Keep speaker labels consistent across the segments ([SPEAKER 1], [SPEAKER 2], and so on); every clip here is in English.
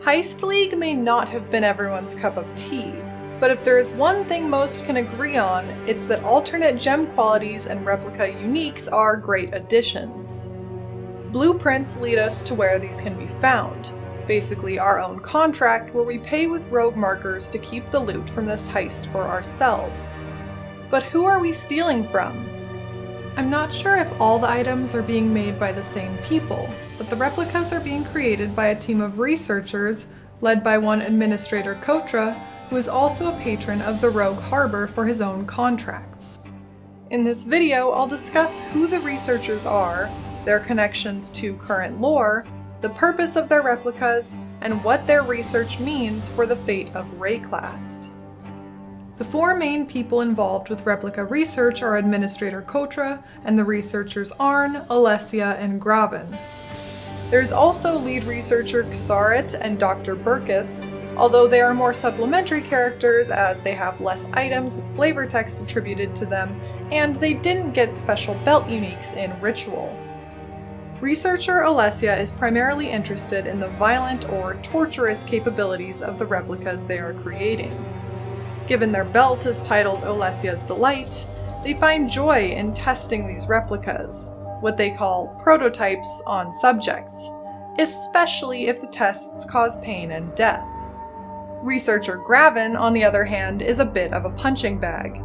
[SPEAKER 1] Heist League may not have been everyone's cup of tea, but if there is one thing most can agree on, it's that alternate gem qualities and replica uniques are great additions. Blueprints lead us to where these can be found, basically our own contract where we pay with rogue markers to keep the loot from this heist for ourselves. But who are we stealing from? I'm not sure if all the items are being made by the same people, but the replicas are being created by a team of researchers led by one Administrator Kotra, who is also a patron of the Rogue Harbor for his own contracts. In this video, I'll discuss who the researchers are, their connections to current lore, the purpose of their replicas, and what their research means for the fate of Rayclast. The four main people involved with replica research are Administrator Kotra and the researchers Arn, Alessia, and Graven. There's also lead researcher Xaret and Dr. Burkus, although they are more supplementary characters as they have less items with flavor text attributed to them, and they didn't get special belt uniques in Ritual. Researcher Alessia is primarily interested in the violent or torturous capabilities of the replicas they are creating. Given their belt is titled Alessia's Delight, they find joy in testing these replicas, what they call prototypes, on subjects, especially if the tests cause pain and death. Researcher Graven, on the other hand, is a bit of a punching bag.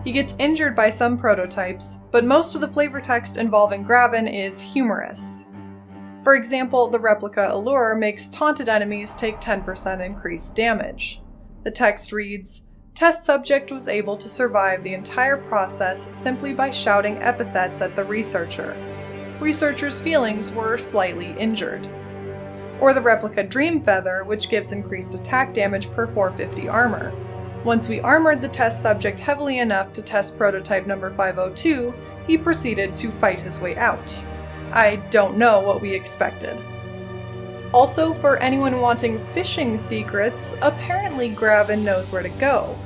[SPEAKER 1] He gets injured by some prototypes, but most of the flavor text involving Graven is humorous. For example, the replica Allure makes taunted enemies take 10% increased damage. The text reads, "Test subject was able to survive the entire process simply by shouting epithets at the researcher. Researcher's feelings were slightly injured." Or the replica Dream Feather, which gives increased attack damage per 450 armor. Once we armored the test subject heavily enough to test prototype number 502, he proceeded to fight his way out. I don't know what we expected. Also, for anyone wanting fishing secrets, apparently Graven knows where to go,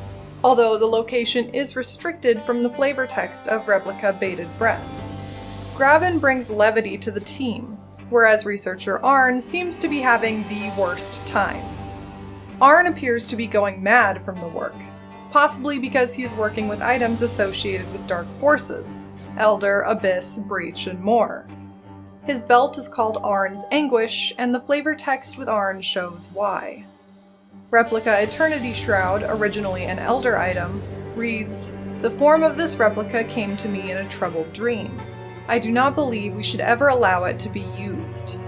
[SPEAKER 1] although the location is restricted from the flavor text of Replica Bated Breath. Graven brings levity to the team, whereas researcher Arn seems to be having the worst time. Arn appears to be going mad from the work, possibly because he's working with items associated with dark forces, Elder, Abyss, Breach, and more. His belt is called Arn's Anguish, and the flavor text with Arn shows why. Replica Eternity Shroud, originally an Elder item, reads, "The form of this replica came to me in a troubled dream. I do not believe we should ever allow it to be used."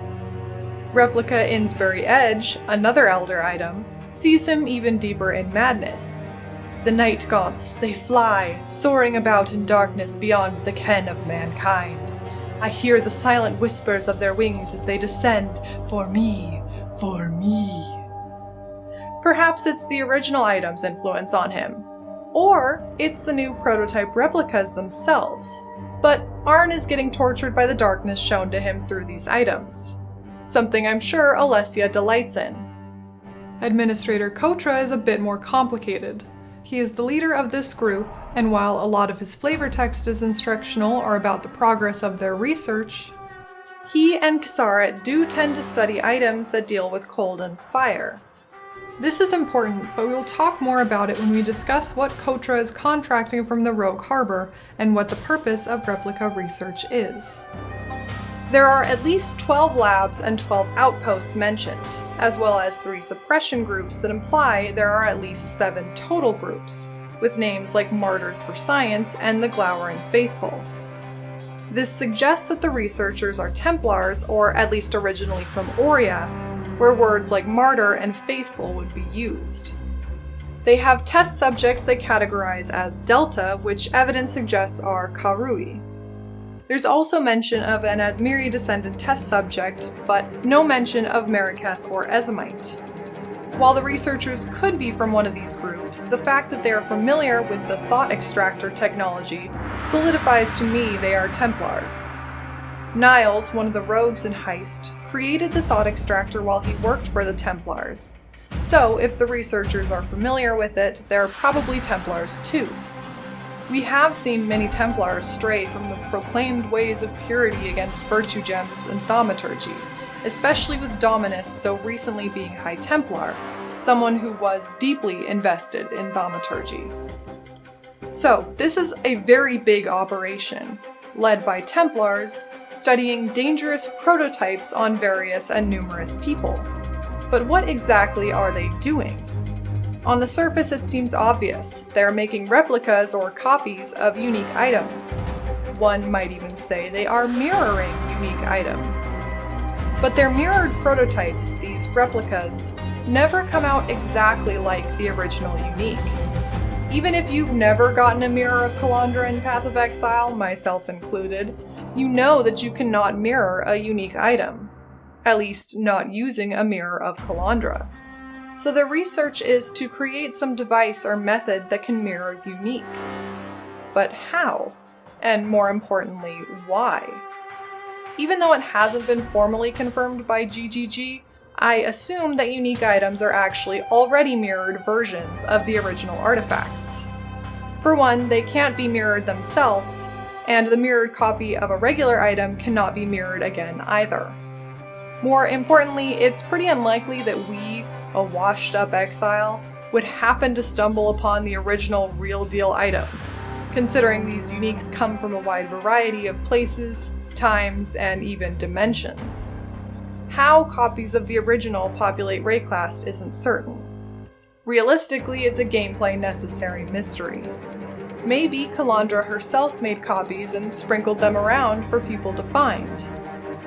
[SPEAKER 1] Replica Innsbury Edge, another Elder item, sees him even deeper in madness. "The night gaunts, they fly, soaring about in darkness beyond the ken of mankind. I hear the silent whispers of their wings as they descend, for me, for me." Perhaps it's the original item's influence on him, or it's the new prototype replicas themselves, but Arn is getting tortured by the darkness shown to him through these items, something I'm sure Alessia delights in. Administrator Kotra is a bit more complicated. He is the leader of this group, and while a lot of his flavor text is instructional or about the progress of their research, he and Xaret do tend to study items that deal with cold and fire. This is important, but we will talk more about it when we discuss what Kotra is contracting from the Rogue Harbor and what the purpose of replica research is. There are at least 12 labs and 12 outposts mentioned, as well as 3 suppression groups that imply there are at least 7 total groups, with names like Martyrs for Science and the Glowering Faithful. This suggests that the researchers are Templars, or at least originally from Oriath, where words like martyr and faithful would be used. They have test subjects they categorize as Delta, which evidence suggests are Karui. There's also mention of an Asmiri descendant test subject, but no mention of Mariketh or Ezamite. While the researchers could be from one of these groups, the fact that they are familiar with the thought extractor technology solidifies to me they are Templars. Niles, one of the rogues in Heist, created the thought extractor while he worked for the Templars. So if the researchers are familiar with it, they're probably Templars too. We have seen many Templars stray from the proclaimed ways of purity against virtue gems and thaumaturgy, especially with Dominus so recently being High Templar, someone who was deeply invested in thaumaturgy. So, this is a very big operation, led by Templars, studying dangerous prototypes on various and numerous people. But what exactly are they doing? On the surface it seems obvious. They're making replicas or copies of unique items. One might even say they are mirroring unique items. But their mirrored prototypes, these replicas, never come out exactly like the original unique. Even if you've never gotten a mirror of Kalandra in Path of Exile, myself included, you know that you cannot mirror a unique item. At least not using a mirror of Kalandra. So the research is to create some device or method that can mirror uniques. But how? And more importantly, why? Even though it hasn't been formally confirmed by GGG, I assume that unique items are actually already mirrored versions of the original artifacts. For one, they can't be mirrored themselves, and the mirrored copy of a regular item cannot be mirrored again either. More importantly, it's pretty unlikely that we, a washed-up exile, would happen to stumble upon the original real-deal items, considering these uniques come from a wide variety of places, times, and even dimensions. How copies of the original populate Rayclast isn't certain. Realistically, it's a gameplay necessary mystery. Maybe Kalandra herself made copies and sprinkled them around for people to find.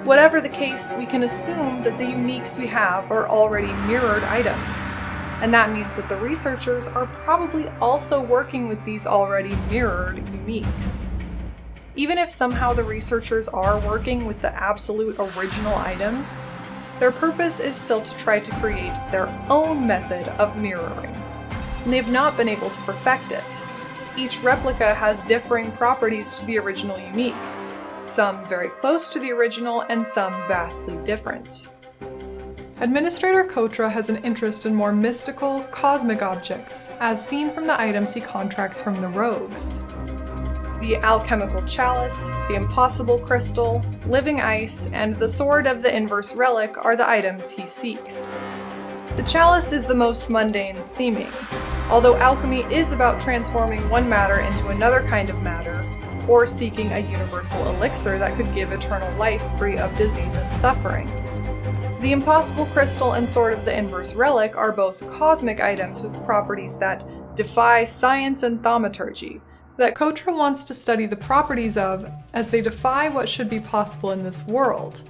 [SPEAKER 1] Whatever the case, we can assume that the uniques we have are already mirrored items, and that means that the researchers are probably also working with these already mirrored uniques. Even if somehow the researchers are working with the absolute original items, their purpose is still to try to create their own method of mirroring, and they've not been able to perfect it. Each replica has differing properties to the original unique, some very close to the original and some vastly different. Administrator Kotra has an interest in more mystical, cosmic objects, as seen from the items he contracts from the rogues. The alchemical chalice, the impossible crystal, living ice, and the sword of the inverse relic are the items he seeks. The chalice is the most mundane seeming, although alchemy is about transforming one matter into another kind of matter, or seeking a universal elixir that could give eternal life free of disease and suffering. The impossible crystal and sword of the inverse relic are both cosmic items with properties that defy science and thaumaturgy, that Kotra wants to study the properties of as they defy what should be possible in this world.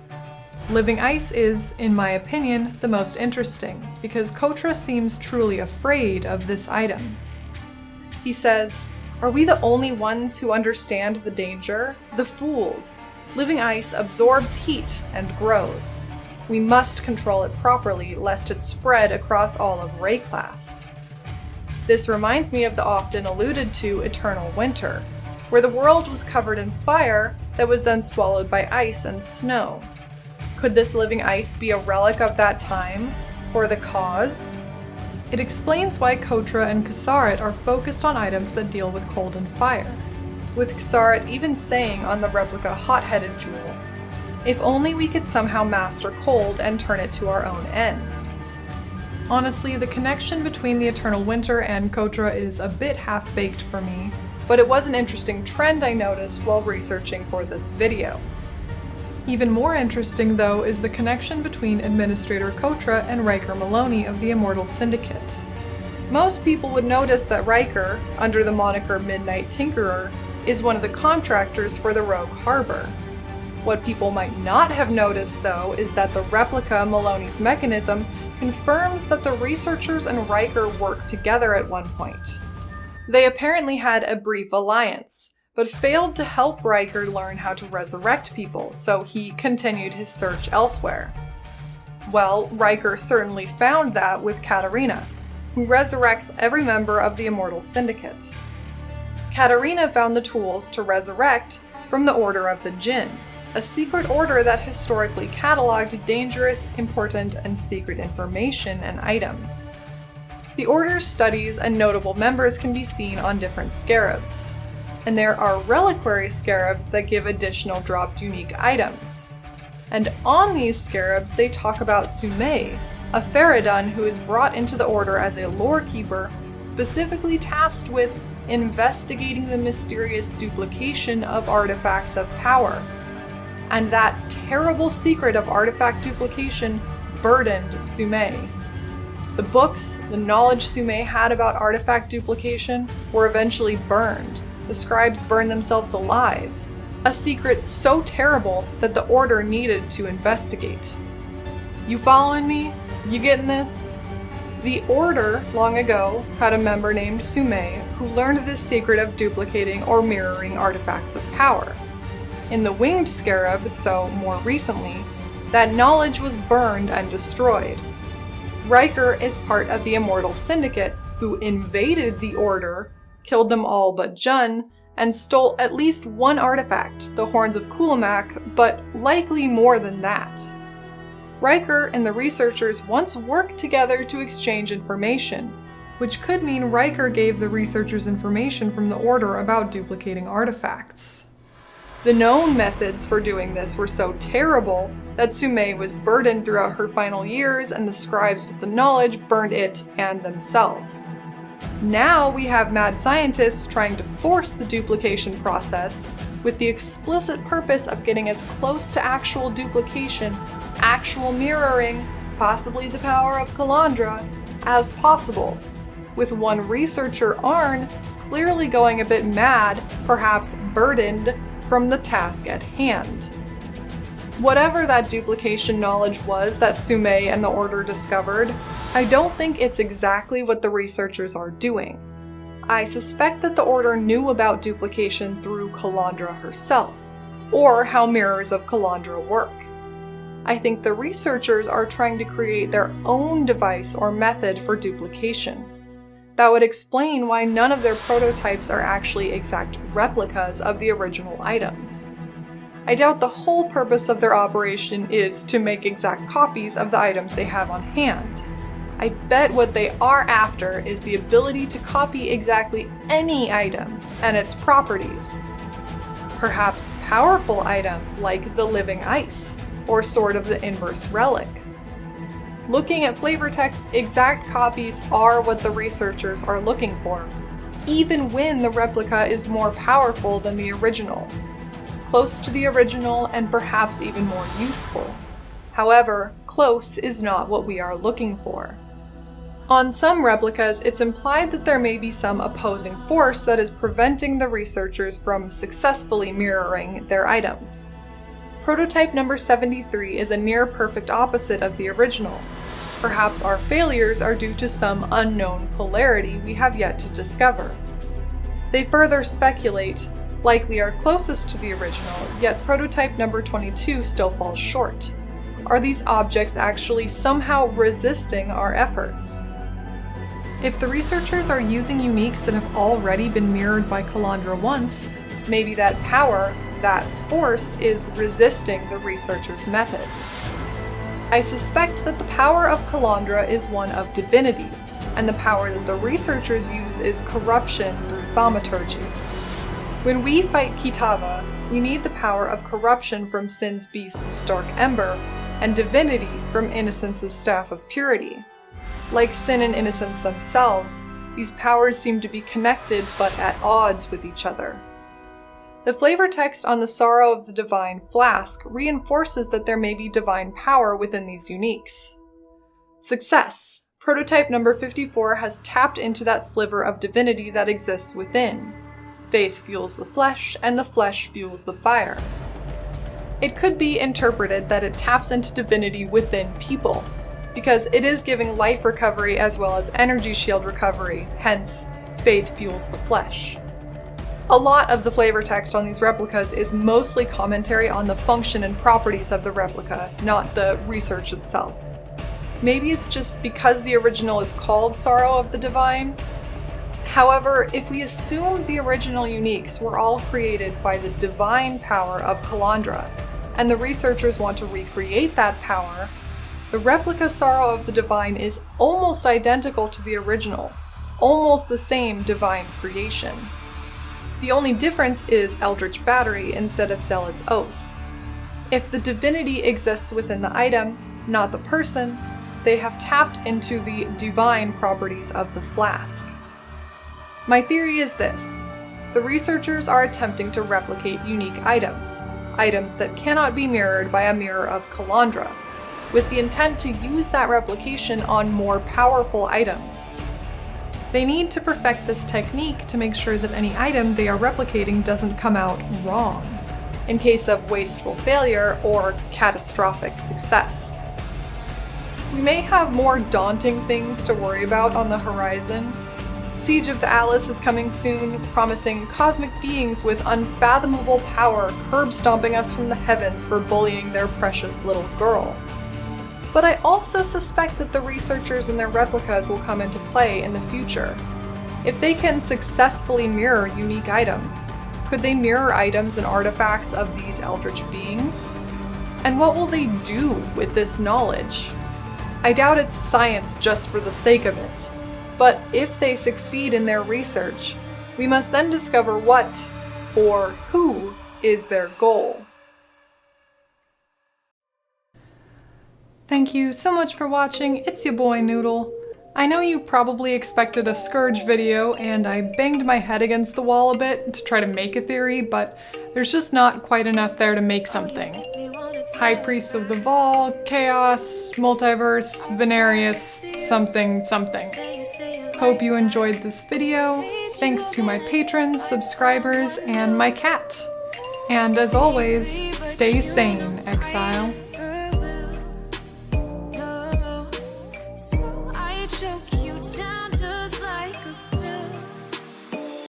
[SPEAKER 1] Living ice is, in my opinion, the most interesting, because Kotra seems truly afraid of this item. He says, "Are we the only ones who understand the danger? The fools! Living ice absorbs heat and grows. We must control it properly, lest it spread across all of Rayclast." This reminds me of the often alluded to eternal winter, where the world was covered in fire that was then swallowed by ice and snow. Could this living ice be a relic of that time, or the cause? It explains why Kotra and Kasarit are focused on items that deal with cold and fire, with Kasarit even saying on the replica hot-headed jewel, "If only we could somehow master cold and turn it to our own ends." Honestly, the connection between the eternal winter and Kotra is a bit half-baked for me, but it was an interesting trend I noticed while researching for this video. Even more interesting, though, is the connection between Administrator Kotra and Riker Maloney of the Immortal Syndicate. Most people would notice that Riker, under the moniker Midnight Tinkerer, is one of the contractors for the Rogue Harbor. What people might not have noticed, though, is that the replica Maloney's mechanism confirms that the researchers and Riker worked together at one point. They apparently had a brief alliance, but failed to help Riker learn how to resurrect people, so he continued his search elsewhere. Well, Riker certainly found that with Katarina, who resurrects every member of the Immortal Syndicate. Katarina found the tools to resurrect from the Order of the Jinn, a secret order that historically cataloged dangerous, important, and secret information and items. The Order's studies and notable members can be seen on different scarabs, and there are reliquary scarabs that give additional dropped unique items. And on these scarabs, they talk about Sumei, a Faradun who is brought into the Order as a lore keeper, specifically tasked with investigating the mysterious duplication of artifacts of power. And that terrible secret of artifact duplication burdened Sumei. The books, the knowledge Sumei had about artifact duplication, were eventually burned. The scribes burned themselves alive. A secret so terrible that the Order needed to investigate. You following me? You getting this? The Order, long ago, had a member named Sumei who learned this secret of duplicating or mirroring artifacts of power. In the Winged Scarab, so more recently, that knowledge was burned and destroyed. Riker is part of the Immortal Syndicate, who invaded the Order, killed them all but Jun, and stole at least one artifact, the Horns of Kulamak, but likely more than that. Riker and the researchers once worked together to exchange information, which could mean Riker gave the researchers information from the Order about duplicating artifacts. The known methods for doing this were so terrible that Sumei was burdened throughout her final years, and the scribes with the knowledge burned it and themselves. Now we have mad scientists trying to force the duplication process with the explicit purpose of getting as close to actual duplication, actual mirroring, possibly the power of Kalandra, as possible, with one researcher, Arn, clearly going a bit mad, perhaps burdened from the task at hand. Whatever that duplication knowledge was that Sumei and the Order discovered, I don't think it's exactly what the researchers are doing. I suspect that the Order knew about duplication through Kalandra herself, or how mirrors of Kalandra work. I think the researchers are trying to create their own device or method for duplication. That would explain why none of their prototypes are actually exact replicas of the original items. I doubt the whole purpose of their operation is to make exact copies of the items they have on hand. I bet what they are after is the ability to copy exactly any item and its properties. Perhaps powerful items like the Living Ice, or Sword of the Inverse Relic. Looking at flavor text, exact copies are what the researchers are looking for, even when the replica is more powerful than the original. Close to the original and perhaps even more useful. However, close is not what we are looking for. On some replicas, it's implied that there may be some opposing force that is preventing the researchers from successfully mirroring their items. Prototype number 73 is a near-perfect opposite of the original. Perhaps our failures are due to some unknown polarity we have yet to discover. They further speculate, likely are closest to the original, yet prototype number 22 still falls short. Are these objects actually somehow resisting our efforts? If the researchers are using uniques that have already been mirrored by Kalandra once, maybe that power, that force, is resisting the researchers' methods. I suspect that the power of Kalandra is one of divinity, and the power that the researchers use is corruption through thaumaturgy. When we fight Kitava, we need the power of corruption from Sin's Beast's Dark Ember, and divinity from Innocence's Staff of Purity. Like Sin and Innocence themselves, these powers seem to be connected but at odds with each other. The flavor text on the Sorrow of the Divine flask reinforces that there may be divine power within these uniques. Success! Prototype number 54 has tapped into that sliver of divinity that exists within. Faith fuels the flesh, and the flesh fuels the fire. It could be interpreted that it taps into divinity within people, because it is giving life recovery as well as energy shield recovery, hence, faith fuels the flesh. A lot of the flavor text on these replicas is mostly commentary on the function and properties of the replica, not the research itself. Maybe it's just because the original is called Sorrow of the Divine. However, if we assume the original uniques were all created by the divine power of Kalandra, and the researchers want to recreate that power, the replica Sorrow of the Divine is almost identical to the original, almost the same divine creation. The only difference is Eldritch Battery instead of Zealot's Oath. If the divinity exists within the item, not the person, they have tapped into the divine properties of the flask. My theory is this: the researchers are attempting to replicate unique items, items that cannot be mirrored by a mirror of Kalandra, with the intent to use that replication on more powerful items. They need to perfect this technique to make sure that any item they are replicating doesn't come out wrong, in case of wasteful failure or catastrophic success. We may have more daunting things to worry about on the horizon. Siege of the Atlas is coming soon, promising cosmic beings with unfathomable power curb-stomping us from the heavens for bullying their precious little girl. But I also suspect that the researchers and their replicas will come into play in the future. If they can successfully mirror unique items, could they mirror items and artifacts of these eldritch beings? And what will they do with this knowledge? I doubt it's science just for the sake of it. But if they succeed in their research, we must then discover what, or who, is their goal. Thank you so much for watching. It's your boy Noodle. I know you probably expected a Scourge video, and I banged my head against the wall a bit to try to make a theory, but there's just not quite enough there to make something. High Priest of the Vol, Chaos, Multiverse, Venarius, something something. Hope you enjoyed this video. Thanks to my patrons, subscribers, and my cat. And as always, stay sane, Exile.